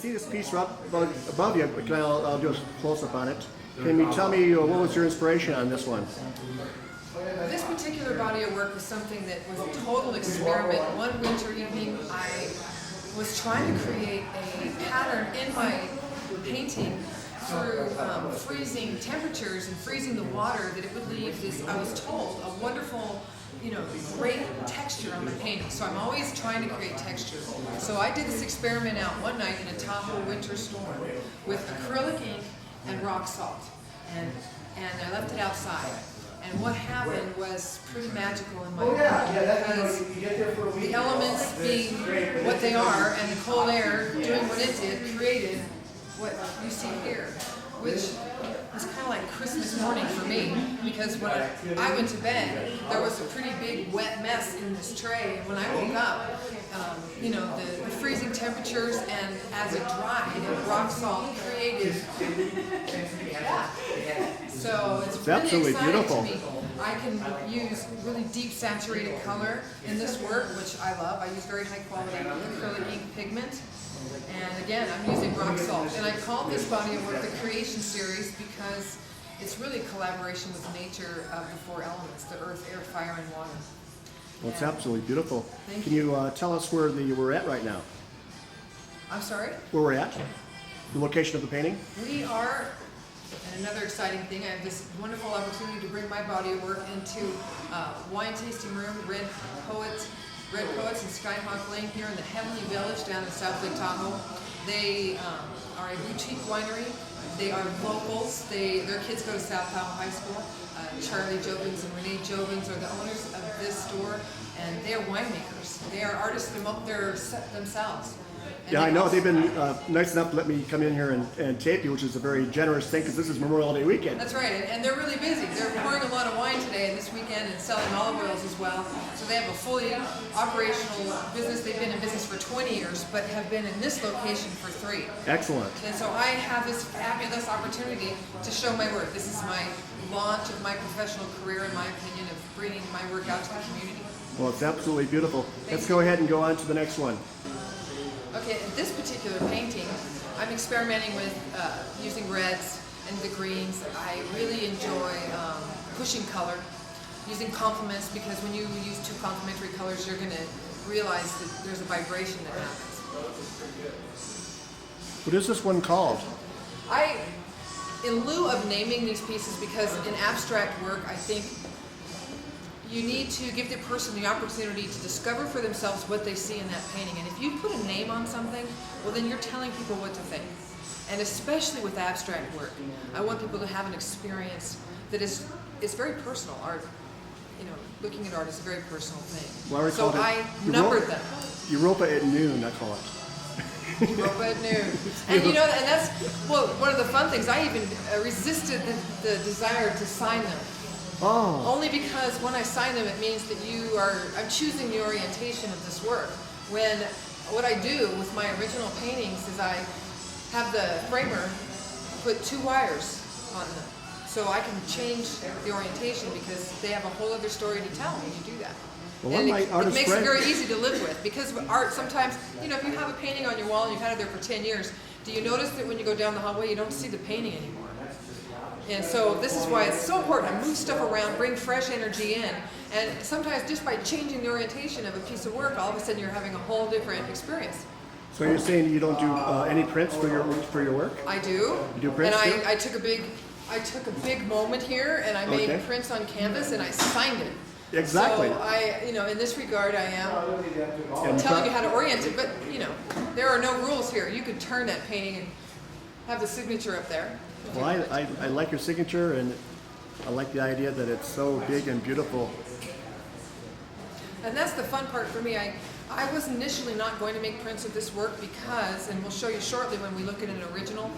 see this piece right above you. I'll do a close-up on it. Can you tell me what was your inspiration on this one? This particular body of work was something that was a total experiment. One winter evening, I was trying to create a pattern in my painting through freezing temperatures and freezing the water, that it would leave this, I was told, a wonderful, great texture on the painting. So I'm always trying to create texture. So I did this experiment out one night in a Tahoe winter storm with acrylic ink and rock salt. And I left it outside. And what happened was pretty magical in my opinion, because the elements being what they are and the cold air doing what it did created what you see here, which was kind of like Christmas morning for me, because when I went to bed, there was a pretty big wet mess in this tray, and when I woke up, the freezing temperatures, and as it dried, and rock salt created, so it's really absolutely exciting beautiful. to me. I can use really deep saturated color in this work, which I love. I use very high quality acrylic ink pigment. And again, I'm using rock salt. And I call this body of work the Creation Series because it's really a collaboration with nature of the four elements, the earth, air, fire, and water. Well, it's absolutely beautiful. Thank Can you tell us where we're at right now? I'm sorry? Where we're at? The location of the painting? We are, and another exciting thing, I have this wonderful opportunity to bring my body of work into wine tasting room, Red Poets in Skyhawk Lane here in the Heavenly Village down in South Lake Tahoe. They are a boutique winery. They are locals. Their kids go to South Tahoe High School. Charlie Jobins and Renee Jobins are the owners of this store, and they are winemakers. They are artists themselves. And Yeah, I know. They've been nice enough to let me come in here and tape you, which is a very generous thing because this is Memorial Day weekend. That's right, and they're really busy. They're pouring a lot of wine today and this weekend and selling olive oils as well. So they have a fully operational business. They've been in business for 20 years, but have been in this location for 3. Excellent. And so I have this fabulous opportunity to show my work. This is my launch of my professional career, in my opinion, of bringing my work out to the community. Well, it's absolutely beautiful. Let's go ahead and go on to the next one. Okay, in this particular painting, I'm experimenting with using reds and the greens. I really enjoy pushing color, using complements, because when you use 2 complementary colors, you're going to realize that there's a vibration that happens. What is this one called? In lieu of naming these pieces, because in abstract work, I think you need to give the person the opportunity to discover for themselves what they see in that painting. And if you put a name on something, well, then you're telling people what to think. And especially with abstract work, I want people to have an experience that is very personal. Art, looking at art is a very personal thing. Well, so I numbered them. Europa at noon, I call it. Europa at noon. And and that's, well, one of the fun things. I even resisted the desire to sign them. Oh. Only because when I sign them, it means that I'm choosing the orientation of this work. When what I do with my original paintings is I have the framer put 2 wires on them, so I can change the orientation because they have a whole other story to tell when you do that. Well, and it makes it very easy to live with, because art sometimes, if you have a painting on your wall and you've had it there for 10 years, do you notice that when you go down the hallway, you don't see the painting anymore? And so this is why it's so important to move stuff around, bring fresh energy in, and sometimes just by changing the orientation of a piece of work, all of a sudden you're having a whole different experience. So you're saying you don't do any prints for your work? I do. You do prints and too? I took a big moment here, and I made prints on canvas, and I signed it. Exactly. So in this regard, I am telling you how to orient it. But there are no rules here. You could turn that painting and have the signature up there. Well, I like your signature, and I like the idea that it's so big and beautiful. And that's the fun part for me. I was initially not going to make prints of this work because, and we'll show you shortly when we look at an original,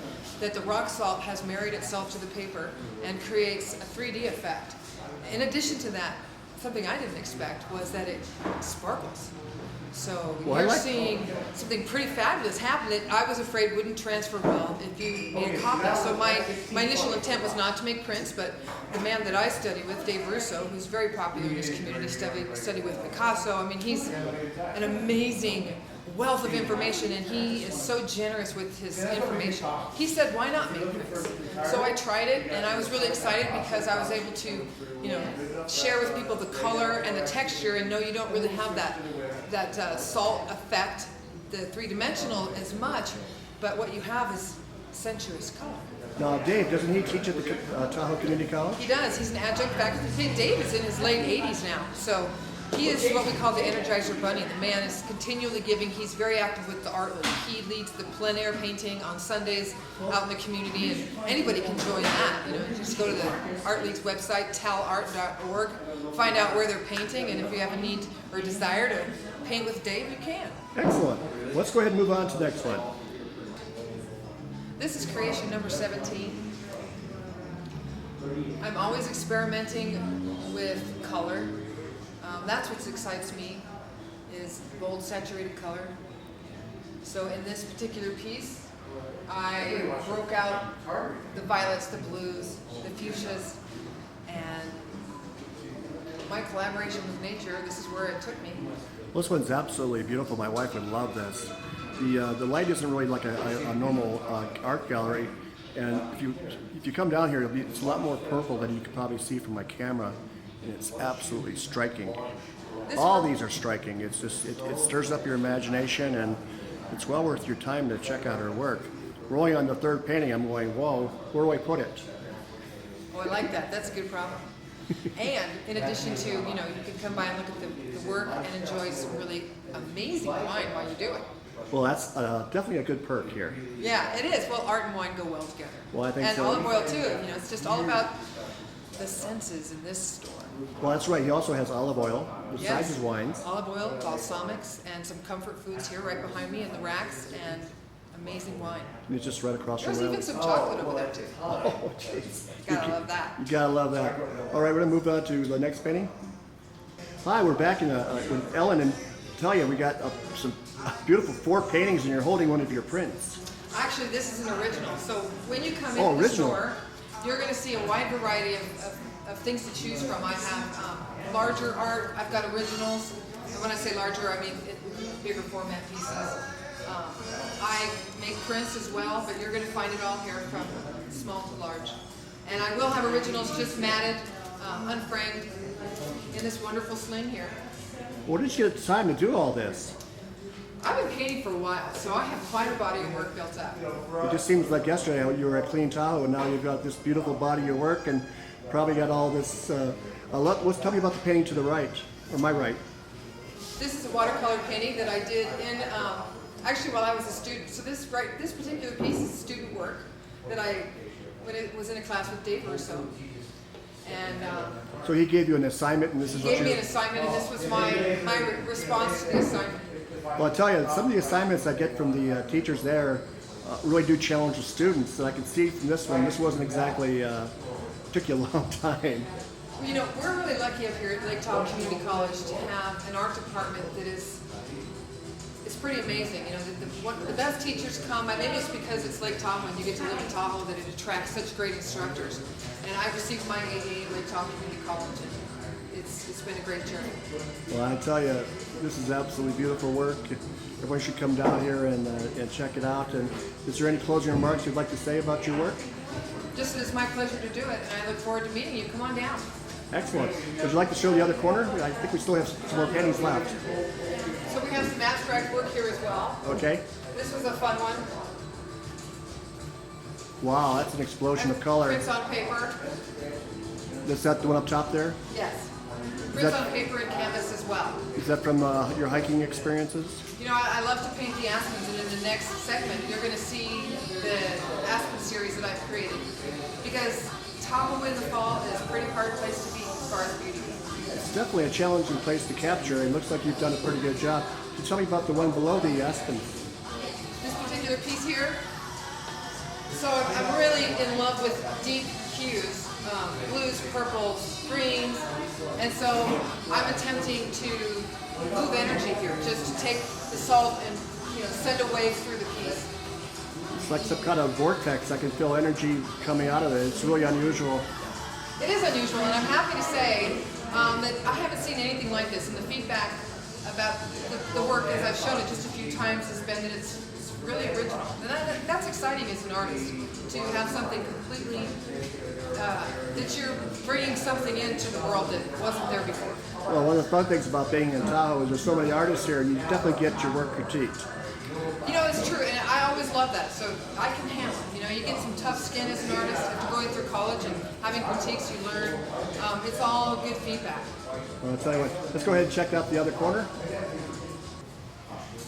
that the rock salt has married itself to the paper and creates a 3D effect. In addition to that, something I didn't expect was that it sparkles. So you're seeing something pretty fabulous happen that I was afraid wouldn't transfer well if you made a copy. So my initial intent was not to make prints, but the man that I study with, Dave Russo, who's very popular in this community, study with Picasso. I mean, he's an amazing wealth of information, and he is so generous with his information. He said, why not make prints? So I tried it, and I was really excited because I was able to, share with people the color and the texture, and no, you don't really have that salt effect, the three-dimensional as much, but what you have is sensuous color. Now, Dave, doesn't he teach at the Tahoe Community College? He does. He's an adjunct faculty. Dave is in his late 80s now, so he is what we call the Energizer Bunny. The man is continually giving. He's very active with the Art League. He leads the plein air painting on Sundays out in the community, and anybody can join that. Just go to the Art League's website, talart.org, find out where they're painting, and if you have a need or desire to paint with Dave, you can. Excellent. Let's go ahead and move on to the next one. This is creation number 17. I'm always experimenting with color. That's what excites me, is bold, saturated color. So in this particular piece, I broke out the violets, the blues, the fuchsias, and my collaboration with nature, this is where it took me. Well, this one's absolutely beautiful. My wife would love this. The light isn't really like a normal art gallery, and if you come down here, it's a lot more purple than you could probably see from my camera, and it's absolutely striking. All these are striking. It's just it stirs up your imagination, and it's well worth your time to check out her work. We're only on the third painting. I'm going, whoa, where do I put it? Oh, I like that. That's a good problem. And in addition to, you can come by and look at the work and enjoy some really amazing wine while you do it. Well, that's definitely a good perk here. Yeah, it is. Well, art and wine go well together. Well, I think and so. olive oil too. It's just all about the senses in this store. Well, that's right. He also has olive oil besides his wines. Olive oil, balsamics, and some comfort foods here right behind me in the racks, and amazing wine. And it's just right across from There's even some chocolate over there too. Oh, jeez. Gotta love that. You gotta love that. All right, we're gonna move on to the next painting. Hi, we're back with Ellen, and tell you we got some beautiful 4 paintings, and you're holding one of your prints. Actually, this is an original. So when you come into the store, you're going to see a wide variety of things to choose from. I have larger art. I've got originals. And when I say larger, I mean bigger format pieces. I make prints as well, but you're going to find it all here from small to large. And I will have originals just matted, unframed, in this wonderful sling here. Where did you get the time to do all this? I've been painting for a while, so I have quite a body of work built up. It just seems like yesterday you were at Clean Tahoe, and now you've got this beautiful body of work, and probably got all this. Tell me about the painting to the right, or my right. This is a watercolor painting that I did in, actually while I was a student. So this particular piece is student work that when it was in a class with Dave Russo. And so he gave you an assignment, and this is what you... He gave me an assignment, and this was my response to the assignment. Well, I tell you, some of the assignments I get from the teachers there really do challenge the students. And I can see from this one, this wasn't exactly, took you a long time. We're really lucky up here at Lake Tahoe Community College to have an art department that is pretty amazing. The best teachers come, maybe it's because it's Lake Tahoe and you get to live in Tahoe that it attracts such great instructors. And I received my AA at Lake Tahoe Community College, and it's been a great journey. Well, I tell you, this is absolutely beautiful work. Everyone should come down here and check it out. And is there any closing remarks you'd like to say about your work? Just that it's my pleasure to do it, and I look forward to meeting you. Come on down. Excellent. Would you like to show the other corner? I think we still have some more paintings left. So we have some abstract work here as well. Okay. This was a fun one. Wow, that's an explosion of color. Prints on paper. Is that the one up top there? Yes. Prints on paper and canvas as well. Is that from your hiking experiences? I love to paint the aspens, and in the next segment, you're going to see the aspen series that I've created. Because Tahoe in the fall is a pretty hard place to be as far as beauty. It's definitely a challenging place to capture, and it looks like you've done a pretty good job. Can you tell me about the one below the aspen? This particular piece here. So I'm really in love with deep hues, blues, purples, greens, and so I'm attempting to move energy here, just to take the salt and send a wave through the piece. It's like some kind of vortex. I can feel energy coming out of it. It's really unusual. It is unusual, and I'm happy to say that I haven't seen anything like this, and the feedback about the work, as I've shown it just a few times, has been that it's really original. And that's exciting as an artist, to have something completely, that you're bringing something into the world that wasn't there before. Well, one of the fun things about being in Tahoe is there's so many artists here, and you definitely get your work critiqued. You know, it's true, and I always love that, so I can handle it. You know, you get some tough skin as an artist after going through college and having critiques, you learn. It's all good feedback. Well, I'll tell you what, let's go ahead and check out the other corner.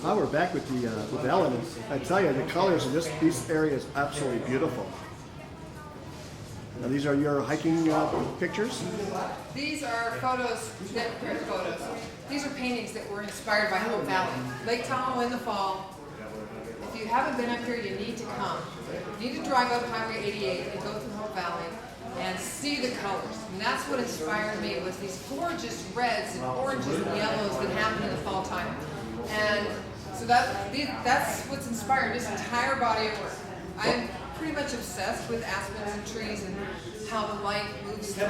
Now we're back with Ellen, and I tell you, the colors in this area is absolutely beautiful. Now these are your hiking pictures? These are photos, photos. These are paintings that were inspired by Hope Valley. Lake Tahoe in the fall. If you haven't been up here, you need to come. You need to drive up Highway 88 and go through Hope Valley and see the colors. And that's what inspired me, was these gorgeous reds and oranges and yellows that happen in the fall time. And so that's what's inspired this entire body of work. I'm pretty much obsessed with aspens and trees and how the light moves through a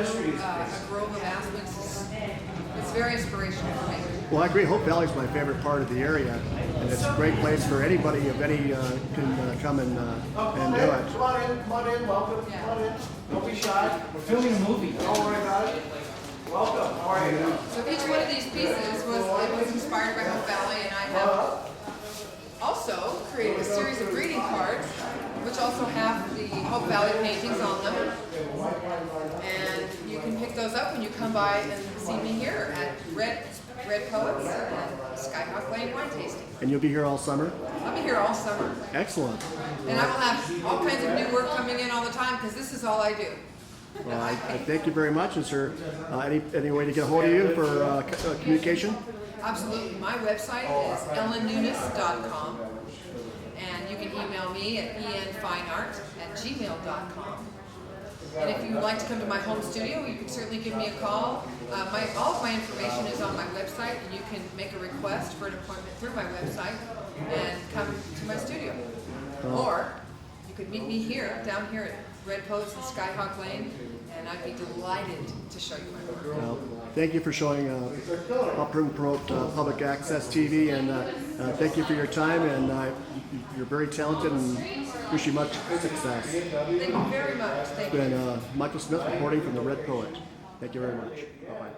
grove of aspens. It's very inspirational for me. Well, I agree. Hope Valley is my favorite part of the area, and it's a great place for anybody of any can come and do it. Come on in, welcome, come on in. Don't be shy. We're filming a movie. Don't worry about it. Welcome. How are you? So each one of these pieces was inspired by Hope Valley, and I have also created a series of greeting cards, which also have the Hope Valley paintings on them. And you can pick those up when you come by and see me here at Red Poets and Skyhawk Lane Wine Tasting. And you'll be here all summer? I'll be here all summer. Excellent. And I will have all kinds of new work coming in all the time, because this is all I do. Well, I thank you very much. Is there any way to get a hold of you for communication? Absolutely. My website is ellennoonis.com, and you can email me at enfineart@gmail.com. And if you would like to come to my home studio, you can certainly give me a call. All of my information is on my website, and you can make a request for an appointment through my website and come to my studio. Or you could meet me here, down here at Red Poets and Skyhawk Lane, and I'd be delighted to show you my work. Well, thank you for showing Upper Promote Public Access TV, and thank you for your time, and you're very talented, and wish you much success. Thank you very much. Thank you. It's been Michael Smith reporting from the Red Poet. Thank you very much. Bye-bye.